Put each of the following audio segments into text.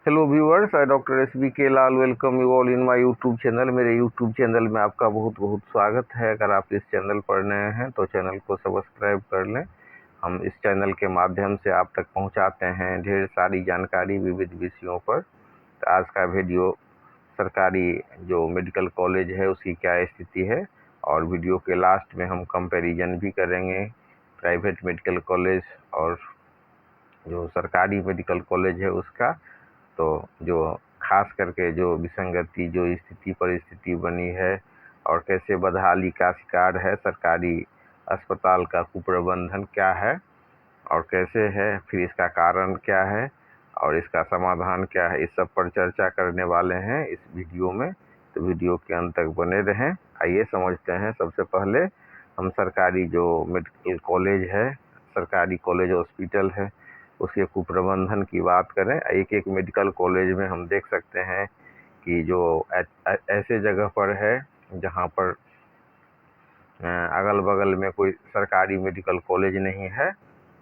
Hello viewers, I doctor S B K Lal welcome you all in my YouTube channel. मेरे YouTube channel में आपका बहुत बहुत स्वागत है। अगर आप इस चैनल पर नए हैं तो चैनल को सब्सक्राइब कर लें। हम इस चैनल के माध्यम से आप तक पहुंचाते हैं ढेर सारी जानकारी विविध विषयों पर। तो आज का वीडियो सरकारी जो मेडिकल कॉलेज है उसकी क्या स्थिति है, और वीडियो के लास्ट में हम कंपैरिजन भी करेंगे प्राइवेट मेडिकल कॉलेज और जो सरकारी मेडिकल कॉलेज है उसका। तो जो खास करके जो विसंगति, जो स्थिति परिस्थिति बनी है और कैसे बदहाली का शिकार है सरकारी अस्पताल का कुप्रबंधन क्या है और कैसे है, फिर इसका कारण क्या है और इसका समाधान क्या है, इस सब पर चर्चा करने वाले हैं इस वीडियो में। तो वीडियो के अंत तक बने रहें। आइए समझते हैं। सबसे पहले हम सरकारी जो मेडिकल कॉलेज है, सरकारी कॉलेज हॉस्पिटल है, उसके कुप्रबंधन की बात करें। एक एक मेडिकल कॉलेज में हम देख सकते हैं कि जो ऐसे जगह पर है जहां पर अगल बगल में कोई सरकारी मेडिकल कॉलेज नहीं है,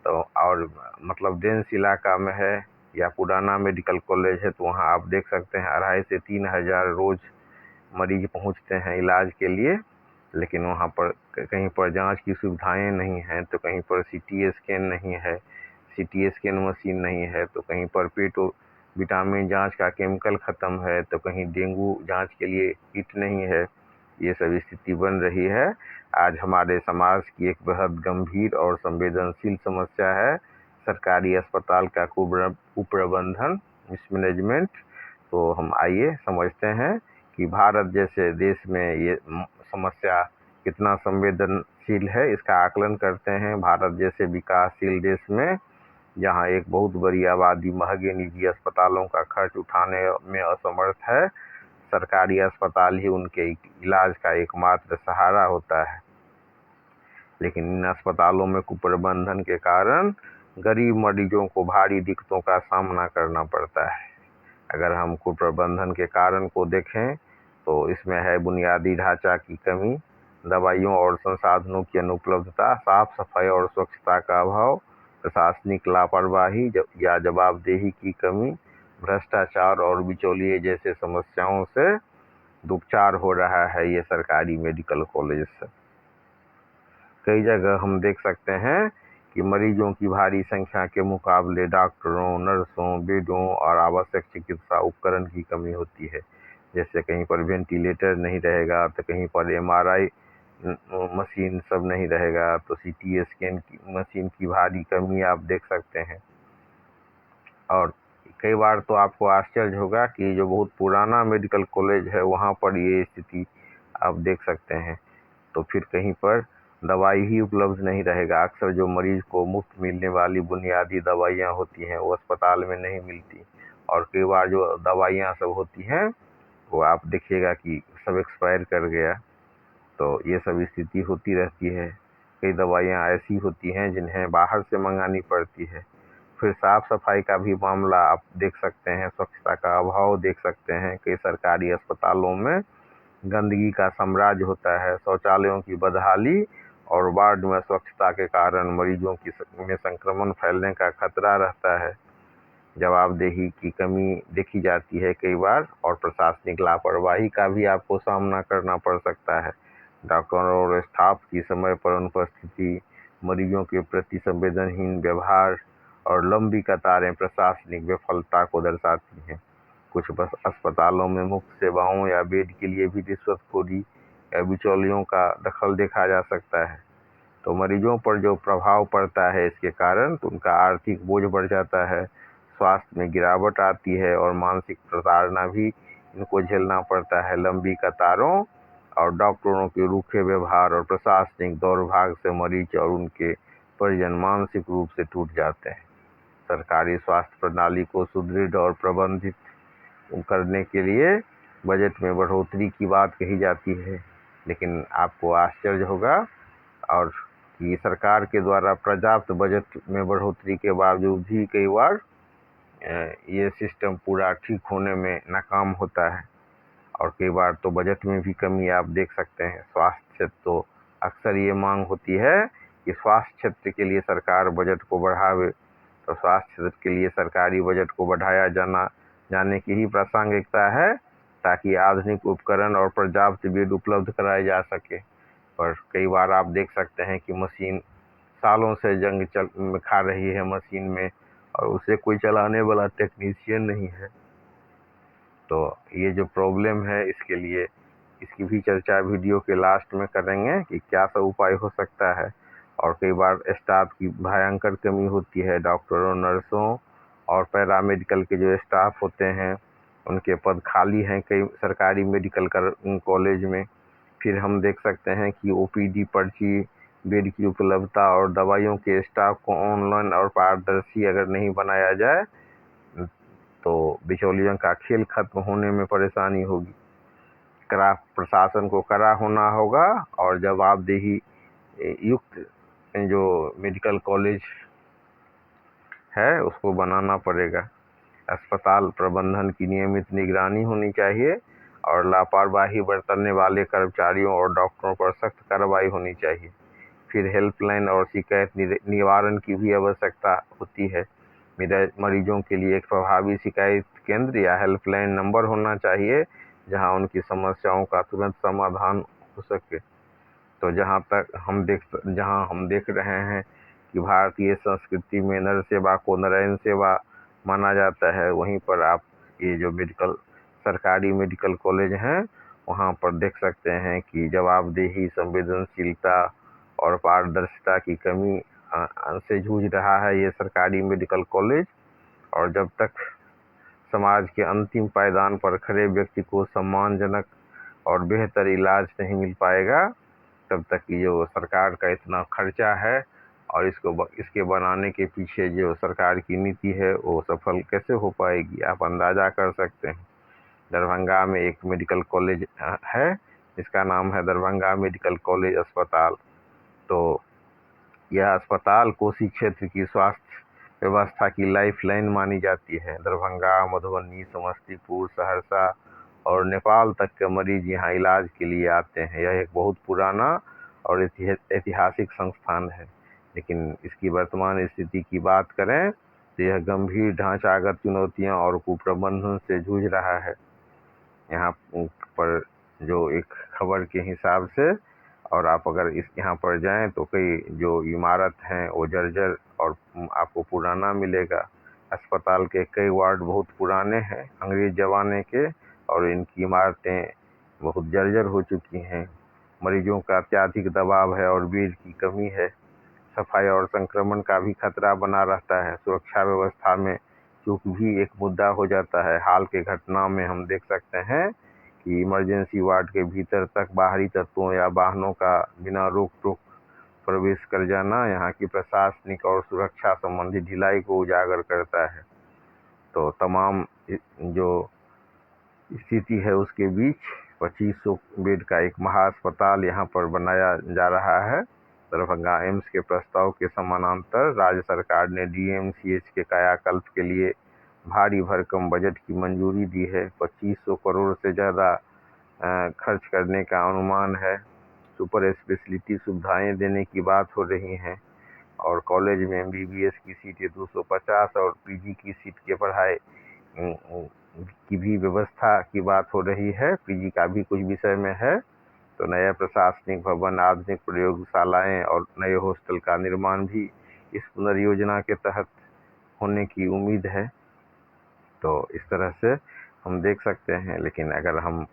तो और मतलब डेंस इलाका में है या पुराना मेडिकल कॉलेज है, तो वहाँ आप देख सकते हैं 2,500 से 3,000 रोज मरीज पहुँचते हैं इलाज के लिए। लेकिन वहाँ पर कहीं पर जांच की सुविधाएं नहीं हैं, तो कहीं पर सीटी स्कैन नहीं है, सीटी स्कैन मशीन नहीं है, तो कहीं पर पेटो विटामिन जांच का केमिकल ख़त्म है, तो कहीं डेंगू जांच के लिए किट नहीं है। ये सब स्थिति बन रही है। आज हमारे समाज की एक बेहद गंभीर और संवेदनशील समस्या है सरकारी अस्पताल का कुप्रबंधन, मिसमैनेजमेंट। तो हम आइए समझते हैं कि भारत जैसे देश में ये समस्या कितना संवेदनशील है, इसका आकलन करते हैं। भारत जैसे विकासशील देश में जहां एक बहुत बड़ी आबादी महंगे निजी अस्पतालों का खर्च उठाने में असमर्थ है, सरकारी अस्पताल ही उनके इलाज का एकमात्र सहारा होता है। लेकिन इन अस्पतालों में कुप्रबंधन के कारण गरीब मरीजों को भारी दिक्कतों का सामना करना पड़ता है। अगर हम कुप्रबंधन के कारण को देखें तो इसमें है बुनियादी ढांचा की कमी, दवाइयों और संसाधनों की अनुपलब्धता, साफ सफाई और स्वच्छता का अभाव, प्रशासनिक लापरवाही या जवाबदेही की कमी, भ्रष्टाचार और बिचौलिए जैसे समस्याओं से दुचार हो रहा है ये सरकारी मेडिकल कॉलेज से। कई जगह हम देख सकते हैं कि मरीजों की भारी संख्या के मुकाबले डॉक्टरों, नर्सों, बेडों और आवश्यक चिकित्सा उपकरण की कमी होती है। जैसे कहीं पर वेंटिलेटर नहीं रहेगा, तो कहीं पर एमआरआई मशीन सब नहीं रहेगा, तो सीटी स्कैन की मशीन की भारी कमी आप देख सकते हैं। और कई बार तो आपको आश्चर्य होगा कि जो बहुत पुराना मेडिकल कॉलेज है वहाँ पर ये स्थिति आप देख सकते हैं। तो फिर कहीं पर दवाई ही उपलब्ध नहीं रहेगा। अक्सर जो मरीज को मुफ्त मिलने वाली बुनियादी दवाइयाँ होती हैं वो अस्पताल में नहीं मिलती, और कई बार जो दवाइयाँ सब होती हैं वो आप देखिएगा कि सब एक्सपायर कर गया। तो ये सब स्थिति होती रहती है। कई दवाइयाँ ऐसी होती हैं जिन्हें बाहर से मंगानी पड़ती है। फिर साफ सफाई का भी मामला आप देख सकते हैं, स्वच्छता का अभाव देख सकते हैं। कई सरकारी अस्पतालों में गंदगी का साम्राज्य होता है, शौचालयों की बदहाली और वार्ड में स्वच्छता के कारण मरीजों की में संक्रमण फैलने का खतरा रहता है। जवाबदेही की कमी देखी जाती है कई बार, और प्रशासनिक लापरवाही का भी आपको सामना करना पड़ सकता है। डॉक्टरों और स्टाफ की समय पर अनुपस्थिति, मरीजों के प्रति संवेदनहीन व्यवहार और लंबी कतारें प्रशासनिक विफलता को दर्शाती हैं। कुछ बस अस्पतालों में मुफ्त सेवाओं या बेड के लिए भी रिश्वतखोरी या बिचौलियों का दखल देखा जा सकता है। तो मरीजों पर जो प्रभाव पड़ता है इसके कारण, तो उनका आर्थिक बोझ बढ़ जाता है, स्वास्थ्य में गिरावट आती है और मानसिक प्रताड़ना भी इनको झेलना पड़ता है। लंबी कतारों और डॉक्टरों के रूखे व्यवहार और प्रशासनिक दौर्भाग्य से मरीज और उनके परिजन मानसिक रूप से टूट जाते हैं। सरकारी स्वास्थ्य प्रणाली को सुदृढ़ और प्रबंधित करने के लिए बजट में बढ़ोतरी की बात कही जाती है, लेकिन आपको आश्चर्य होगा और कि सरकार के द्वारा पर्याप्त बजट में बढ़ोतरी के बावजूद भी कई बार ये सिस्टम पूरा ठीक होने में नाकाम होता है। और कई बार तो बजट में भी कमी आप देख सकते हैं। स्वास्थ्य क्षेत्र तो अक्सर ये मांग होती है कि स्वास्थ्य क्षेत्र के लिए सरकार बजट को बढ़ावे, तो स्वास्थ्य क्षेत्र के लिए सरकारी बजट को बढ़ाया जाना जाने की ही प्रासंगिकता है, ताकि आधुनिक उपकरण और पर्याप्त बेड उपलब्ध कराए जा सके। पर कई बार आप देख सकते हैं कि मशीन सालों से जंग खा रही है मशीन में, और उसे कोई चलाने वाला टेक्नीशियन नहीं है। तो ये जो प्रॉब्लम है, इसके लिए इसकी भी चर्चा वीडियो के लास्ट में करेंगे कि क्या सब उपाय हो सकता है। और कई बार स्टाफ की भयंकर कमी होती है, डॉक्टरों, नर्सों और पैरामेडिकल के जो स्टाफ होते हैं उनके पद खाली हैं कई सरकारी मेडिकल कॉलेज में। फिर हम देख सकते हैं कि ओपीडी पर्ची, बेड की उपलब्धता और दवाइयों के स्टाफ को ऑनलाइन और पारदर्शी अगर नहीं बनाया जाए तो बिचौलियों का खेल खत्म होने में परेशानी होगी। कड़ा प्रशासन को कड़ा होना होगा और जवाबदेही युक्त जो मेडिकल कॉलेज है उसको बनाना पड़ेगा। अस्पताल प्रबंधन की नियमित निगरानी होनी चाहिए और लापरवाही बरतने वाले कर्मचारियों और डॉक्टरों पर सख्त कार्रवाई होनी चाहिए। फिर हेल्पलाइन और शिकायत निवारण की भी आवश्यकता होती है। मरीजों के लिए एक प्रभावी शिकायत केंद्र या हेल्पलाइन नंबर होना चाहिए जहां उनकी समस्याओं का तुरंत समाधान हो सके। तो जहां हम देख रहे हैं कि भारतीय संस्कृति में नर सेवा को नारायण सेवा माना जाता है, वहीं पर आप ये जो सरकारी मेडिकल कॉलेज हैं वहां पर देख सकते हैं कि जवाबदेही, संवेदनशीलता और पारदर्शिता की कमी से जूझ रहा है ये सरकारी मेडिकल कॉलेज। और जब तक समाज के अंतिम पायदान पर खड़े व्यक्ति को सम्मानजनक और बेहतर इलाज नहीं मिल पाएगा, तब तक जो सरकार का इतना खर्चा है और इसके बनाने के पीछे जो सरकार की नीति है वो सफल कैसे हो पाएगी, आप अंदाजा कर सकते हैं। दरभंगा में एक मेडिकल कॉलेज है जिसका नाम है दरभंगा मेडिकल कॉलेज अस्पताल। तो यह अस्पताल कोसी क्षेत्र की स्वास्थ्य व्यवस्था की लाइफलाइन मानी जाती है। दरभंगा, मधुबनी, समस्तीपुर, सहरसा और नेपाल तक के मरीज यहाँ इलाज के लिए आते हैं। यह एक बहुत पुराना और ऐतिहासिक संस्थान है, लेकिन इसकी वर्तमान स्थिति की बात करें तो यह गंभीर ढांचागत चुनौतियां और कुप्रबंधन से जूझ रहा है। यहाँ पर जो एक खबर के हिसाब से, और आप अगर यहाँ पर जाएं तो कई जो इमारत हैं वो जर्जर और आपको पुराना मिलेगा। अस्पताल के कई वार्ड बहुत पुराने हैं, अंग्रेज जमाने के, और इनकी इमारतें बहुत जर्जर हो चुकी हैं। मरीजों का अत्यधिक दबाव है और बेड की कमी है। सफाई और संक्रमण का भी खतरा बना रहता है। सुरक्षा व्यवस्था में चूक भी एक मुद्दा हो जाता है। हाल के घटना में हम देख सकते हैं कि इमरजेंसी वार्ड के भीतर तक बाहरी तत्वों या वाहनों का बिना रोक टोक प्रवेश कर जाना यहाँ की प्रशासनिक और सुरक्षा संबंधी ढिलाई को उजागर करता है। तो तमाम जो स्थिति है उसके बीच 2500 बेड का एक महाअस्पताल यहाँ पर बनाया जा रहा है। दरभंगा एम्स के प्रस्ताव के समानांतर राज्य सरकार ने डीएमसीएच के कायाकल्प के लिए भारी भरकम बजट की मंजूरी दी है। 2500 करोड़ से ज़्यादा खर्च करने का अनुमान है। सुपर स्पेशलिटी सुविधाएं देने की बात हो रही हैं और कॉलेज में एमबीबीएस की सीटें 250 और पीजी की सीट के पढ़ाई की भी व्यवस्था की बात हो रही है। पीजी का भी कुछ विषय में है। तो नया प्रशासनिक भवन, आधुनिक प्रयोगशालाएं और नए हॉस्टल का निर्माण भी इस पुनर्योजना के तहत होने की उम्मीद है। तो इस तरह से हम देख सकते हैं। लेकिन अगर हम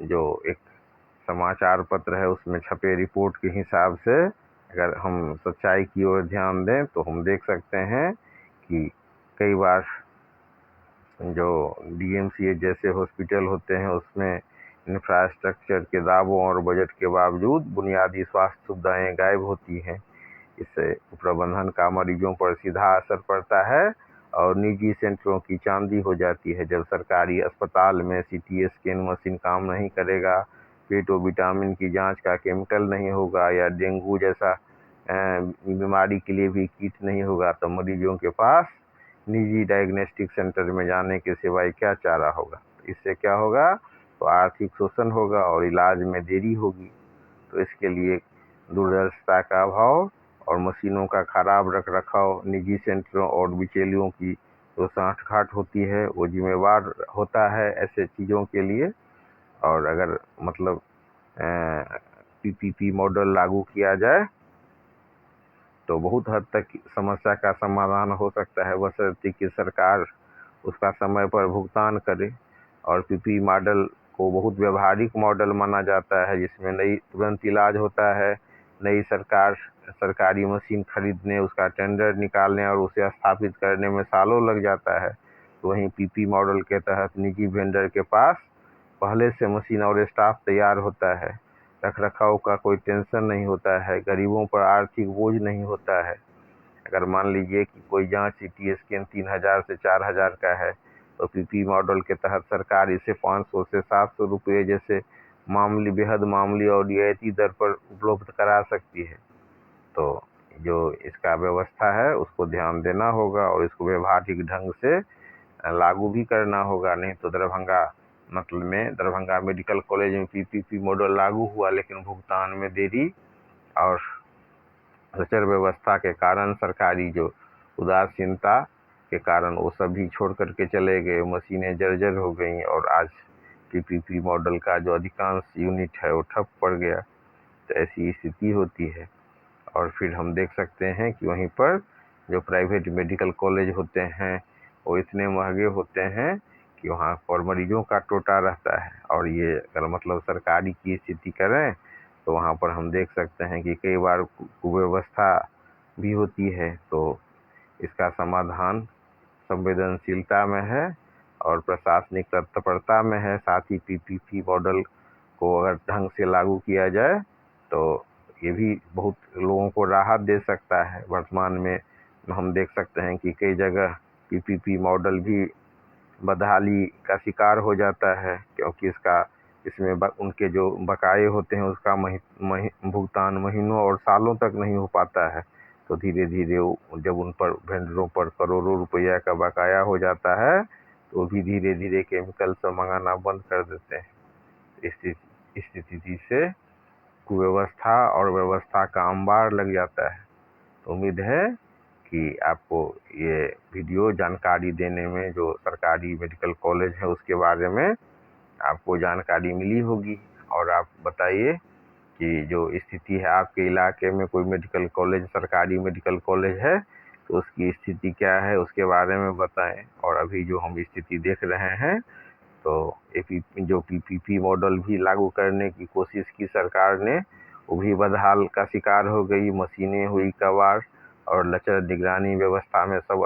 जो एक समाचार पत्र है उसमें छपे रिपोर्ट के हिसाब से अगर हम सच्चाई की ओर ध्यान दें तो हम देख सकते हैं कि कई बार जो डीएमसीएच जैसे हॉस्पिटल होते हैं उसमें इंफ्रास्ट्रक्चर के दावों और बजट के बावजूद बुनियादी स्वास्थ्य सुविधाएं गायब होती हैं। इससे प्रबंधन का मरीजों पर सीधा असर पड़ता है और निजी सेंटरों की चांदी हो जाती है। जब सरकारी अस्पताल में सीटी स्कैन मशीन काम नहीं करेगा, पेटो विटामिन की जांच का केमिकल नहीं होगा या डेंगू जैसा बीमारी के लिए भी किट नहीं होगा, तो मरीजों के पास निजी डायग्नोस्टिक सेंटर में जाने के सिवाय क्या चारा होगा। इससे क्या होगा, तो आर्थिक शोषण होगा और इलाज में देरी होगी। तो इसके लिए दूरदर्शिता का अभाव और मशीनों का खराब रख रखाव, निजी सेंटरों और बिचौलियों की तो सांठ-गांठ होती है, वो जिम्मेवार होता है ऐसे चीज़ों के लिए। और अगर मतलब पीपीपी मॉडल लागू किया जाए तो बहुत हद तक समस्या का समाधान हो सकता है, बशर्ते कि सरकार उसका समय पर भुगतान करे। और पीपी मॉडल को बहुत व्यवहारिक मॉडल माना जाता है, जिसमें नई तुरंत इलाज होता है। नई सरकारी मशीन खरीदने, उसका टेंडर निकालने और उसे स्थापित करने में सालों लग जाता है। तो वहीं पीपी मॉडल के तहत निजी वेंडर के पास पहले से मशीन और स्टाफ तैयार होता है। रखरखाव का कोई टेंशन नहीं होता है, गरीबों पर आर्थिक बोझ नहीं होता है। अगर मान लीजिए कि कोई जांच सीटी स्कैन 3000 से 4000 का है, तो पीपी मॉडल के तहत सरकार इसे 500 से 700 रुपये जैसे बेहद मामूली और रियायती दर पर उपलब्ध करा सकती है। तो जो इसका व्यवस्था है उसको ध्यान देना होगा और इसको व्यवहारिक ढंग से लागू भी करना होगा। नहीं तो दरभंगा मेडिकल कॉलेज में पीपीपी मॉडल लागू हुआ, लेकिन भुगतान में देरी और अचर व्यवस्था के कारण, सरकारी जो उदासीनता के कारण वो सभी छोड़ करके चले गए, मशीनें जर्जर हो गई और आज पीपीपी मॉडल का जो अधिकांश यूनिट है वो ठप पड़ गया। तो ऐसी स्थिति होती है। और फिर हम देख सकते हैं कि वहीं पर जो प्राइवेट मेडिकल कॉलेज होते हैं वो इतने महंगे होते हैं कि वहाँ पर मरीजों का टोटा रहता है। और ये अगर मतलब सरकारी की स्थिति करें तो वहाँ पर हम देख सकते हैं कि कई बार कुव्यवस्था भी होती है। तो इसका समाधान संवेदनशीलता में है और प्रशासनिक तत्परता में है। साथ ही पीपीपी मॉडल को अगर ढंग से लागू किया जाए तो ये भी बहुत लोगों को राहत दे सकता है। वर्तमान में हम देख सकते हैं कि कई जगह पीपीपी मॉडल भी बदहाली का शिकार हो जाता है, क्योंकि इसमें उनके जो बकाये होते हैं उसका भुगतान महीनों और सालों तक नहीं हो पाता है। तो धीरे धीरे जब उन पर वेंडरों पर करोड़ों रुपया का बकाया हो जाता है तो भी धीरे धीरे केमिकल सब मंगाना बंद कर देते हैं। इस स्थिति से कुव्यवस्था और व्यवस्था का अंबार लग जाता है। तो उम्मीद है कि आपको ये वीडियो जानकारी देने में, जो सरकारी मेडिकल कॉलेज है उसके बारे में आपको जानकारी मिली होगी। और आप बताइए कि जो स्थिति है आपके इलाके में, कोई मेडिकल कॉलेज, सरकारी मेडिकल कॉलेज है तो उसकी स्थिति क्या है उसके बारे में बताएं। और अभी जो हम स्थिति देख रहे हैं तो जो पीपीपी मॉडल भी लागू करने की कोशिश की सरकार ने, वो भी बदहाल का शिकार हो गई। मशीनें हुई कबाड़ और लचर निगरानी व्यवस्था में सब